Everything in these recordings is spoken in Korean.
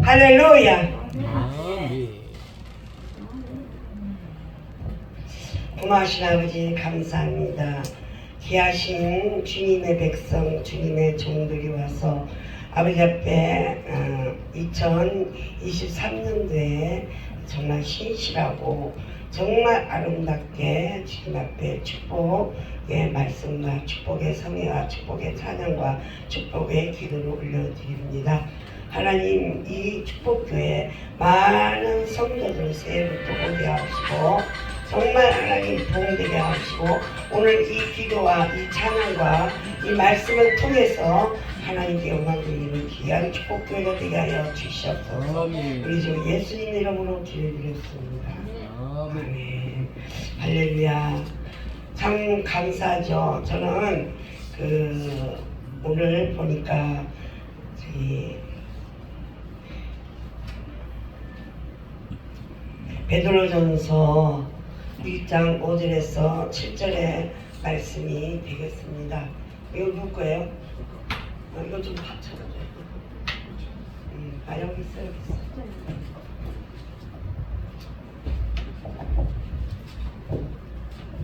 할렐루야. 아멘. 고마우신 아버지 감사합니다. 귀하신 주님의 백성, 주님의 종들이 와서 아버지 앞에 2023년도에 정말 신실하고 정말 아름답게 주님 앞에 축복의 말씀과 축복의 성회와 축복의 찬양과 축복의 기도를 올려드립니다. 하나님, 이 축복교회 많은 성도들 새해부터 오게 하시고 정말 하나님 도움되게 하시고 오늘 이 기도와 이 찬양과 이 말씀을 통해서 하나님께 영광 돌리는 귀한 축복교회가 되게 하여 주시옵소서. 아멘. 우리 주 예수님 이름으로 기도드렸습니다. 아멘. 아멘. 할렐루야. 참 감사하죠. 저는 오늘 보니까 저희 베드로전서 1장 5절에서 7절의 말씀이 되겠습니다. 이거 누구 거예요? 이거 좀 합쳐줘요. 여기 있어, 여기 있어.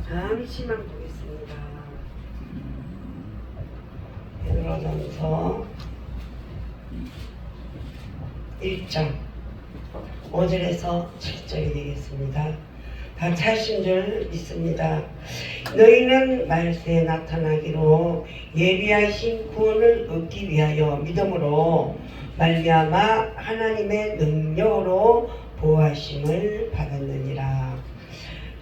잠시만 보겠습니다. 베드로전서 1장 5절에서 7절이 되겠습니다. 다 찾으신 줄 믿습니다. 너희는 말세에 나타나기로 예비하신 구원을 얻기 위하여 믿음으로 말미암아 하나님의 능력으로 보호하심을 받았느니라.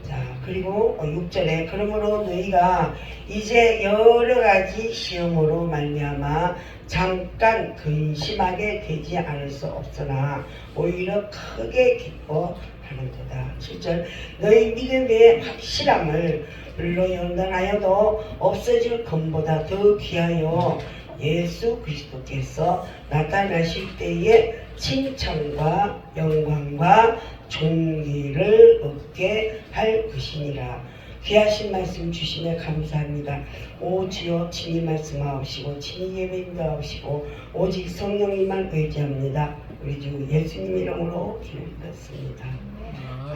자, 그리고 6절에 그러므로 너희가 이제 여러 가지 시험으로 말미암아 잠깐 근심하게 되지 않을 수 없으나 오히려 크게 기뻐하는도다. 7절 너희 믿음의 확실함을 물로 연단하여도 없어질 것보다 더 귀하여 예수 그리스도께서 나타나실 때에 칭찬과 영광과 존귀를 얻게 할 것이니라. 귀하신 말씀 주시며 감사합니다. 오 주여 친히 말씀하옵시고 친히 예배 인도하옵시고 오직 성령님만 의지합니다. 우리 주 예수님 이름으로 기도드렸습니다.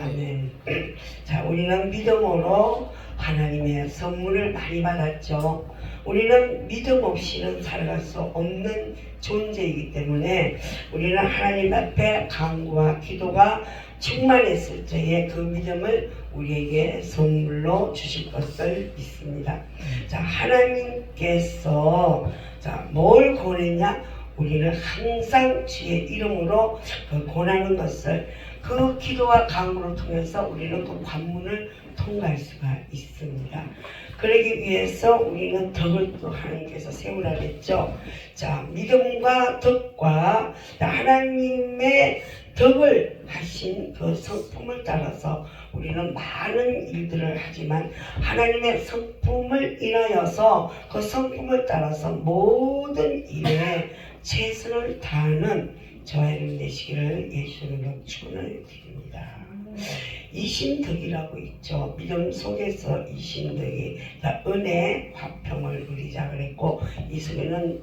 아멘. 자, 우리는 믿음으로 하나님의 선물을 많이 받았죠. 우리는 믿음 없이는 살아갈 수 없는 존재이기 때문에 우리는 하나님 앞에 간구와 기도가 충만했을 때에 그 믿음을 우리에게 선물로 주실 것을 믿습니다. 자, 하나님께서 뭘 권했냐? 우리는 항상 주의 이름으로 권하는 것을 그 기도와 간구를 통해서 우리는 그 관문을 통과할 수가 있습니다. 그러기 위해서 우리는 덕을 또 하나님께서 세우라 했죠. 자, 믿음과 덕과 하나님의 덕을 하신 그 성품을 따라서 우리는 많은 일들을 하지만 하나님의 성품을 인하여서 그 성품을 따라서 모든 일에 최선을 다하는 저와 여러분 되시기를 예수님으로 축원을 드립니다. 이신덕이라고 있죠. 믿음 속에서 이신덕이 은혜, 화평을 누리자 그랬고 이 속에는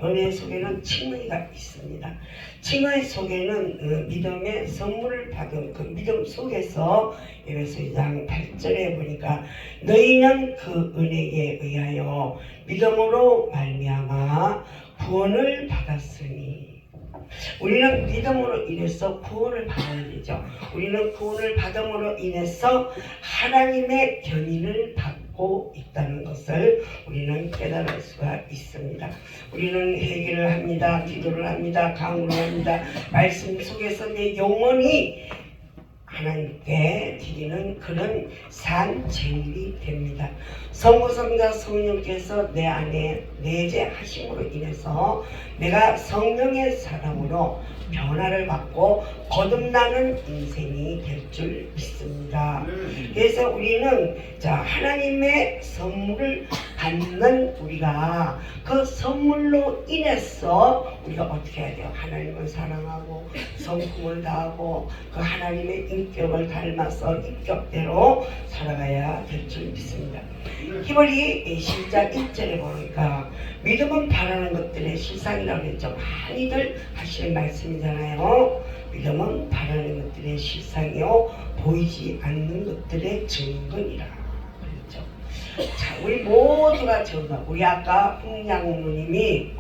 은혜 속에는 칭의가 있습니다. 칭의 속에는 믿음의 선물을 받은 그 믿음 속에서 에베소 2장 8절에 보니까 너희는 그 은혜에 의하여 믿음으로 말미암아 구원을 받았으니 우리는 믿음으로 인해서 구원을 받아야 되죠. 우리는 구원을 받음으로 인해서 하나님의 견인을 받고 있다는 것을 우리는 깨달을 수가 있습니다. 우리는 회개를 합니다. 기도를 합니다. 강구를 합니다. 말씀 속에서 내 영혼이 하나님께 드리는 그런 산 제일이 됩니다. 성부성자 성령께서 내 안에 내재하심으로 인해서 내가 성령의 사람으로 변화를 받고 거듭나는 인생이 될 줄 믿습니다. 그래서 우리는 하나님의 선물을 받는 우리가 그 선물로 인해서 우리가 어떻게 해야 돼요? 하나님을 사랑하고 성품을 다하고 그 하나님의 인격을 닮아서 인격대로 살아가야 될 줄 믿습니다. 히브리 10장 1절에 보니까 믿음은 바라는 것들의 실상이라고 했죠. 많이들 하시는 말씀이잖아요. 믿음은 바라는 것들의 실상이요 보이지 않는 것들의 증거니라 그랬죠. 자, 우리 모두가 증거. 우리 아까 홍양누님이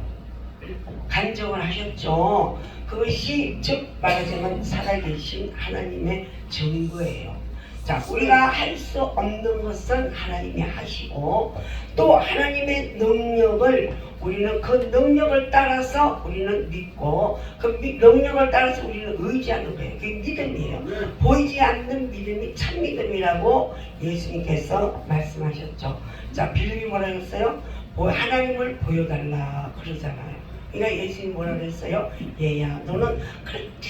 간증을 하셨죠. 그것이 즉 말하자면 살아계신 하나님의 증거예요. 자, 우리가 할 수 없는 것은 하나님이 하시고 또 하나님의 능력을 우리는 그 능력을 따라서 우리는 믿고 그 능력을 따라서 우리는 의지하는 거예요. 그게 믿음이에요. 보이지 않는 믿음이 참 믿음이라고 예수님께서 말씀하셨죠. 자, 빌립이 뭐라 그랬어요? 하나님을 보여달라 그러잖아요. 그러니까 예수님이 뭐라 그랬어요? 얘야, 너는 그렇게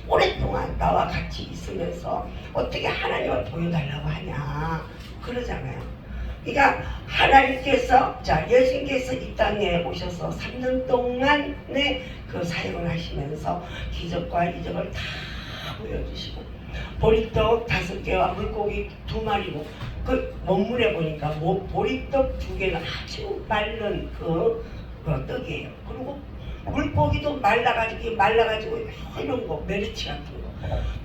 오랫동안 나와 같이 있으면서 어떻게 하나님을 보여달라고 하냐 그러잖아요. 그러니까 하나님께서 자 예수님께서 이 땅에 오셔서 3년 동안의 그 사역을 하시면서 기적과 이적을 다 보여주시고 보리떡 5개와 물고기 2마리고 그 원문에 보니까 보리떡 2개는 아주 마른 그 떡이에요. 그리고 물고기도 말라가지고 이런 거 메리치 같은 거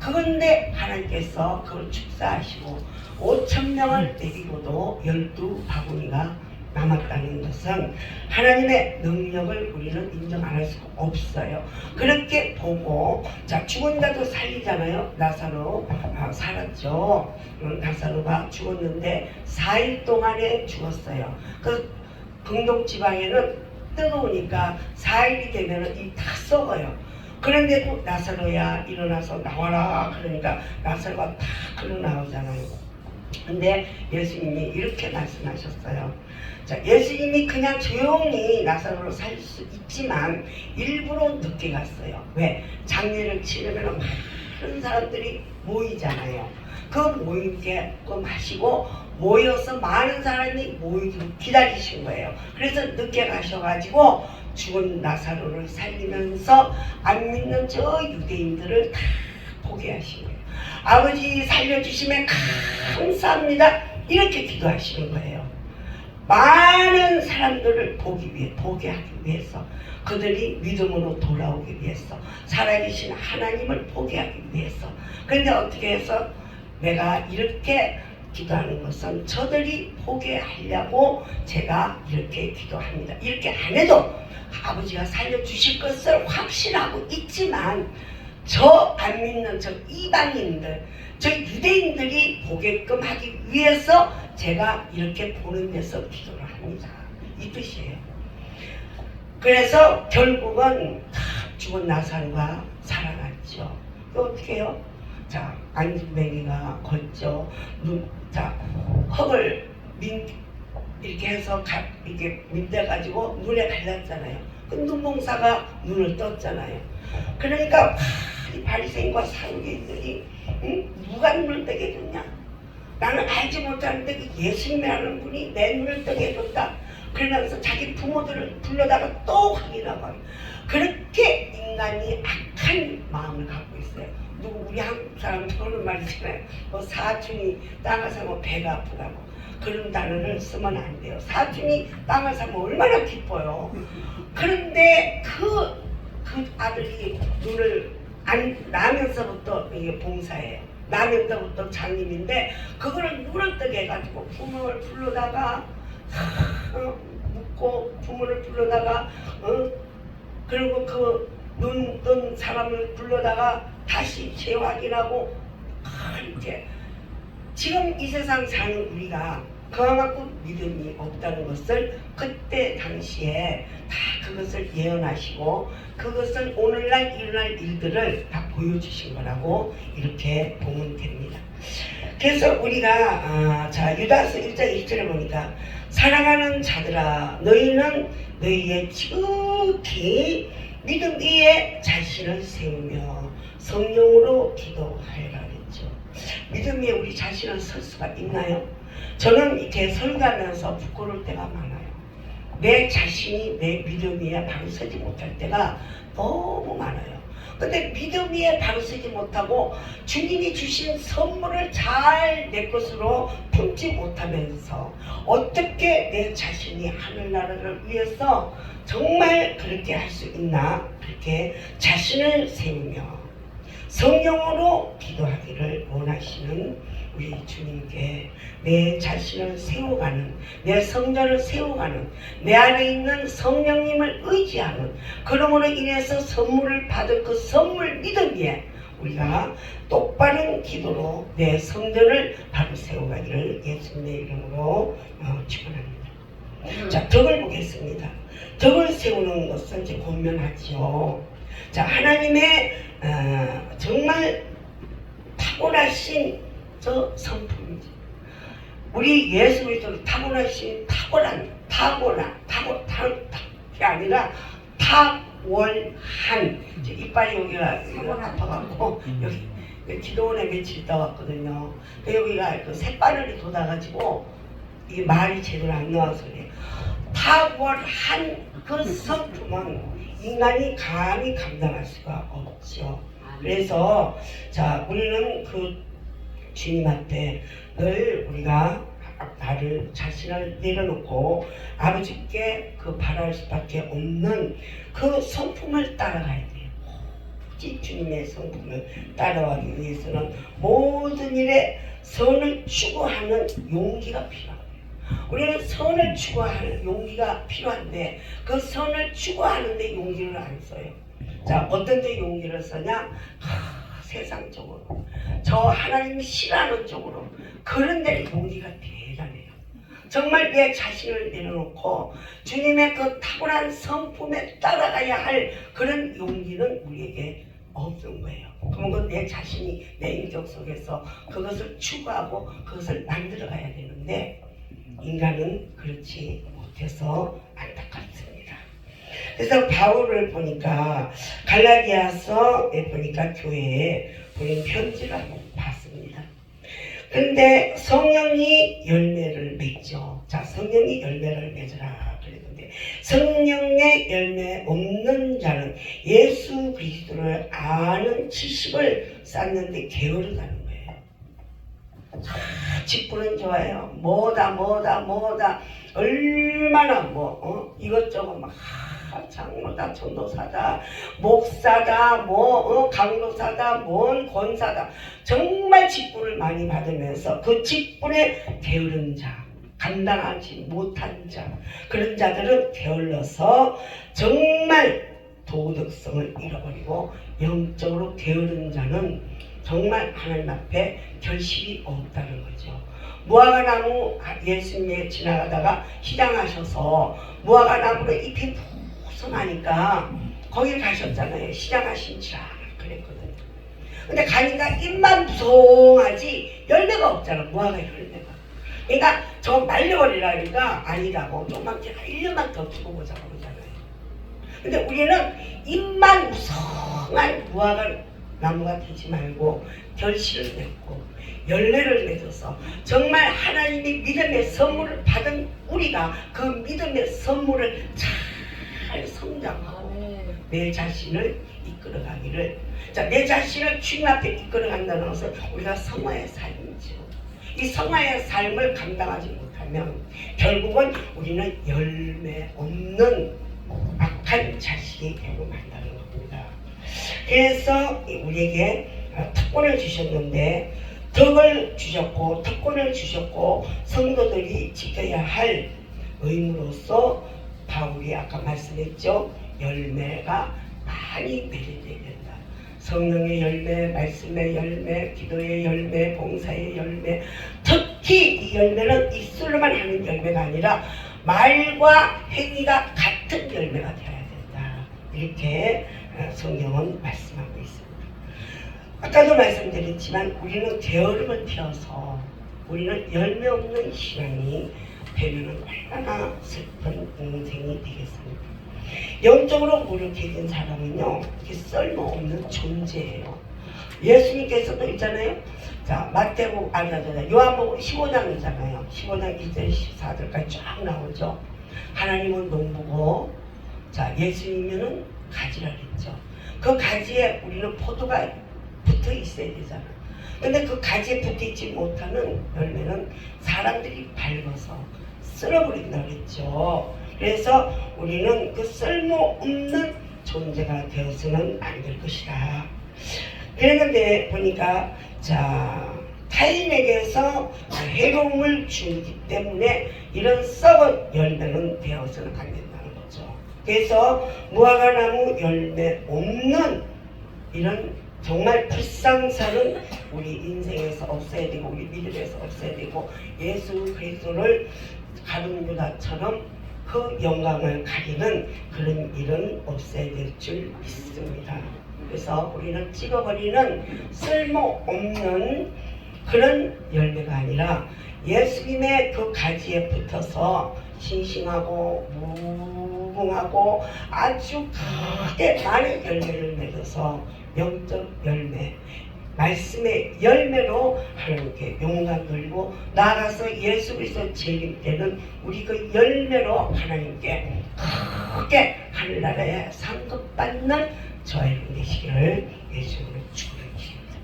그건데 하나님께서 그걸 축사하시고 5,000명을 데리고도 12바구니가 남았다는 것은 하나님의 능력을 우리는 인정 안 할 수가 없어요. 그렇게 보고 자 죽은 자도 살리잖아요. 나사로 살았죠. 나사로가 죽었는데 4일 동안에 죽었어요. 그 동동 지방에는 뜨거우니까 4일이 되면 이 다 썩어요. 그런데도 나사로야 일어나서 나와라 그러니까 나사로가 다 걸어 나오잖아요. 근데 예수님이 이렇게 말씀하셨어요. 자, 예수님이 그냥 조용히 나사로를 살릴 수 있지만 일부러 늦게 갔어요. 왜? 장례를 치르면 많은 사람들이 모이잖아요. 그 모이게 하시고 모여서 많은 사람이 모이도록 기다리신 거예요. 그래서 늦게 가셔가지고 죽은 나사로를 살리면서 안 믿는 저 유대인들을 다 포기하신 거예요. 아버지 살려주시면 감사합니다. 이렇게 기도하시는 거예요. 많은 사람들을 보게 하기 위해서 그들이 믿음으로 돌아오기 위해서 살아계신 하나님을 보게 하기 위해서 그런데 어떻게 해서 내가 이렇게 기도하는 것은 저들이 보게 하려고 제가 이렇게 기도합니다. 이렇게 안 해도 아버지가 살려주실 것을 확신하고 있지만 저 안 믿는 저 이방인들 저 유대인들이 보게끔 하기 위해서 제가 이렇게 보는 데서 기도를 합니다. 이 뜻이에요. 그래서 결국은 다 죽은 나사로가 살아났죠. 또 어떻게 해요? 자, 안진뱅이가 걷죠. 자, 흙을 이렇게 해서 이렇게 민대가지고 눈에 갈랐잖아요. 그 눈봉사가 눈을 떴잖아요. 그러니까 이 바리새인과 사두개인들이 누가 눈을 뜨게 해줬냐? 나는 알지 못하는데 그 예수님이라는 분이 내 눈을 뜨게 해줬다. 그러면서 자기 부모들을 불러다가 또 확인하고 그렇게 인간이 악한 마음을 갖고 있어요. 우리 한국 사람은 그런 말 있잖아요. 뭐 사촌이 땅을 사면 배가 아프다고. 그런 단어를 쓰면 안 돼요. 사촌이 땅을 사면 얼마나 기뻐요. 그런데 그 아들이 눈을 나면서부터 이게 봉사예요. 나면서부터 장님인데 그거를 눈을 뜨게 해가지고 부모를 불러다가 묻고 부모를 불러다가 그리고 그 눈 뜬 사람을 불러다가 다시 재확인하고 이렇게 지금 이 세상 사는 우리가 그만큼 믿음이 없다는 것을 그때 당시에 다 그것을 예언하시고 그것을 오늘날 일어날 일들을 다 보여주신 거라고 이렇게 보면 됩니다. 그래서 우리가 자 유다서 1장 1절에 보니까 사랑하는 자들아 너희는 너희의 지극히 믿음 위에 자신을 세우며 성령으로 기도하라 그랬죠. 믿음 위에 우리 자신을 설 수가 있나요? 저는 이렇게 설교하면서 부끄러울 때가 많아요. 내 자신이 내 믿음 위에 바로 서지 못할 때가 너무 많아요. 근데 믿음 위에 바로 서지 못하고 주님이 주신 선물을 잘 내 것으로 품지 못하면서 어떻게 내 자신이 하늘나라를 위해서 정말 그렇게 할 수 있나, 그렇게 자신을 세우며 성령으로 기도하기를 원하시는 우리 주님께 내 자신을 세워가는, 내 성전을 세워가는, 내 안에 있는 성령님을 의지하는, 그러므로 인해서 선물을 받을 그 선물 믿음 위에 우리가 똑바른 기도로 내 성전을 바로 세워가기를 예수님의 이름으로 축원합니다. 자, 덕을 보겠습니다. 덕을 세우는 것은 이제 권면하지요. 자, 하나님의 정말 탁월하신 저 성품이죠. 우리 예수 그리스도를 탁월하신 게 아니라 탁월한, 이빨이 여기가 아파갖고 여기 기도원에 며칠 있다 왔거든요. 여기가 그 새바늘이 돋아가지고 이게 말이 제대로 안 나와서 그래. 탁월한 그 성품은 인간이 감히 감당할 수가 없죠. 그래서 자, 우리는 그 주님 앞에 늘 우리가 나를 자신을 내려놓고 아버지께 그 바랄 수밖에 없는 그 성품을 따라가야 돼요. 오직 주님의 성품을 따라가기 위해서는 모든 일에 선을 추구하는 용기가 필요합니다. 우리는 선을 추구하는 용기가 필요한데 그 선을 추구하는데 용기를 안 써요. 자, 어떤 데 용기를 쓰냐? 세상적으로, 저 하나님이 싫어하는 쪽으로, 그런 데 용기가 대단해요. 정말 내 자신을 내려놓고 주님의 그 탁월한 성품에 따라가야 할 그런 용기는 우리에게 없는 거예요. 그러면 내 자신이 내 인격 속에서 그것을 추구하고 그것을 만들어가야 되는데 인간은 그렇지 못해서 안타깝습니다. 그래서 바울을 보니까 갈라디아서에 보니까 교회에 보낸 편지를 받습니다. 그런데 성령이 열매를 맺죠. 자, 성령이 열매를 맺으라 그랬는데 성령의 열매 없는 자는 예수 그리스도를 아는 지식을 쌓는데 게으르다는 거예요. 직분은 좋아요. 뭐다 얼마나 이것저것 막 장로다, 전도사다, 목사다, 강도사다, 뭔 권사다, 정말 직분을 많이 받으면서 그 직분에 게으른 자, 감당하지 못한 자, 그런 자들은 게을러서 정말 도덕성을 잃어버리고 영적으로 게으른 자는 정말 하나님 앞에 결실이 없다는 거죠. 무화과나무 예수님이 지나가다가 시장하셔서 무화과나무로 잎이 무성하니까 거길 가셨잖아요. 시장하신지라 그랬거든요. 근데 가니까 잎만 무성하지 열매가 없잖아. 무화과 열매가. 그러니까 저 말려버리라니까 아니라고 조금만 제가 1년만 더 두고 보자고 그러잖아요. 근데 우리는 잎만 무성한 무화과 나무가 되지 말고 결실을 맺고 열매를 맺어서 정말 하나님이 믿음의 선물을 받은 우리가 그 믿음의 선물을 잘 성장하고 내 자신을 이끌어가기를, 자, 내 자신을 주님 앞에 이끌어간다는 것은 우리가 성화의 삶이죠. 이 성화의 삶을 감당하지 못하면 결국은 우리는 열매 없는 악한 자식이 되고 만다는 겁니다. 그래서 우리에게 특권을 주셨는데 덕을 주셨고 특권을 주셨고 성도들이 지켜야 할 의무로서 바울이 아까 말씀했죠. 열매가 많이 맺어야 된다. 성령의 열매, 말씀의 열매, 기도의 열매, 봉사의 열매, 특히 이 열매는 입술로만 하는 열매가 아니라 말과 행위가 같은 열매가 되어야 된다. 이렇게 성경은 말씀하고 있습니다. 아까도 말씀드렸지만 우리는 게으름을 피워서 우리는 열매 없는 신앙이 되면 얼마나 슬픈 인생이 되겠습니까? 영적으로 무력해진 사람은요, 이게 쓸모없는 존재예요. 예수님께서도 있잖아요. 자, 마태복음, 요한복음 15장이잖아요. 15장 2절 14절까지 쫙 나오죠. 하나님은 농부고, 자, 예수님은 가지라 그랬죠. 그 가지에 우리는 포도가 붙어 있어야 되잖아. 근데 그 가지에 붙어 있지 못하는 열매는 사람들이 밟아서 쓸어버린다 그랬죠. 그래서 우리는 그 쓸모없는 존재가 되어서는 안 될 것이다. 그랬는데 보니까, 자, 타인에게서 해로움을 주기 때문에 이런 썩은 열매는 되어서는 안 된다는 거죠. 그래서 무화과나무 열매 없는 이런 정말 불상사는 우리 인생에서 없어야 되고, 우리 믿음에서 없어야 되고, 예수 그리스도를 가룟 유다처럼 그 영광을 가리는 그런 일은 없어야 될 줄 믿습니다. 그래서 우리는 찍어버리는 쓸모없는 그런 열매가 아니라 예수님의 그 가지에 붙어서 싱싱하고 무궁하고 아주 크게 많은 열매를 맺어서 영적 열매, 말씀의 열매로 하나님께 영광 돌리고 나아가서 예수 그리스도 재림 때는 우리 그 열매로 하나님께 크게 하늘나라에 상급받는 저와 여러분 되시기를 예수님으로 축복드립니다.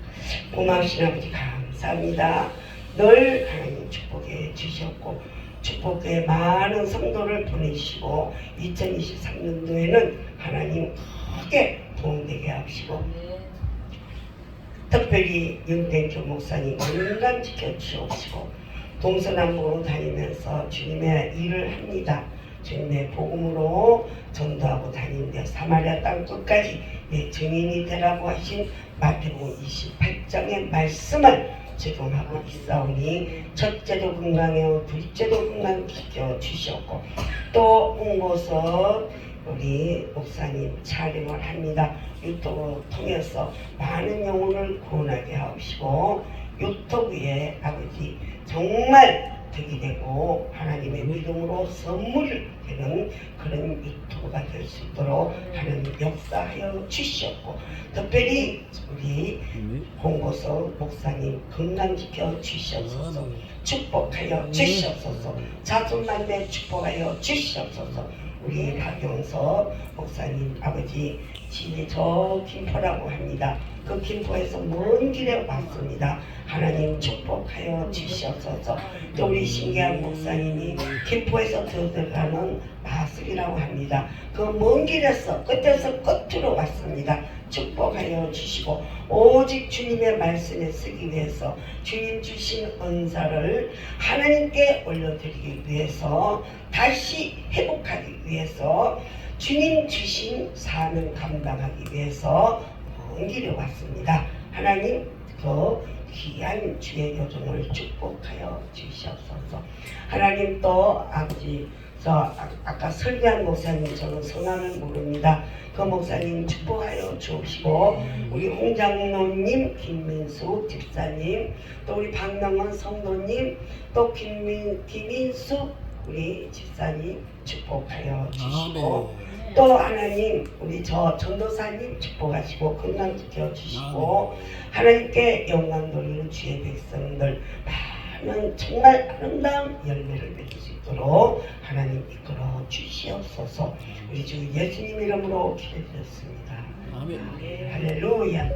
고마우신 아버지 감사합니다. 늘 하나님 축복해 주셨고 축복의 많은 성도를 보내시고 2023년도에는 하나님 크게 도움되게 하시고 특별히 윤대교 목사님 건강 지켜주옵시고 동서남북으로 다니면서 주님의 일을 합니다. 주님의 복음으로 전도하고 다니는데 사마리아 땅 끝까지 증인이 되라고 하신 마태복음 28장의 말씀을 적용하고 있사오니 첫째도 건강해요, 둘째도 건강시켜 주셨고 또 홍보서 우리 목사님 촬영을 합니다. 유튜브 통해서 많은 영혼을 구원하게 하시고 유튜브에 아버지 정말 득이 되고 하나님의 믿음으로 선물이 되는 그런 유튜브가 될 수 있도록 하나님 역사하여 주시었고 특별히 우리 홍보서 목사님 건강시켜 주시옵소서, 축복하여 주시옵소서, 자손만대 축복하여 주시옵소서. 우리 박용서 목사님 아버지 집이 저 김포라고 합니다. 그 김포에서 먼 길에 왔습니다. 하나님 축복하여 주시옵소서. 또 우리 신기한 목사님이 김포에서 들어가는 마술이라고 합니다. 그 먼 길에서 끝에서 끝으로 왔습니다. 축복하여 주시고 오직 주님의 말씀에 쓰기 위해서 주님 주신 은사를 하나님께 올려드리기 위해서 다시 회복하기 위해서 주님 주신 사명 감당하기 위해서 먼 길에 왔습니다. 하나님 그 귀한 주의 교종을 축복하여 주시옵소서. 하나님 또 아버지 아까 설교한 목사님 저는 성함을 모릅니다. 그 목사님 축복하여 주옵시고 우리 홍장로님, 김민수 집사님, 또 우리 박명원 성도님, 또 김인수 우리 집사님 축복하여 주시고 또 하나님 우리 저 전도사님 축복하시고 건강 지켜주시고 하나님께 영광 돌리는 주의 백성들 많은 정말 아름다운 열매를 맺을 수 있도록 하나님 이끌어 주시옵소서. 우리 주 예수님 이름으로 기도드렸습니다. 아멘. 할렐루야.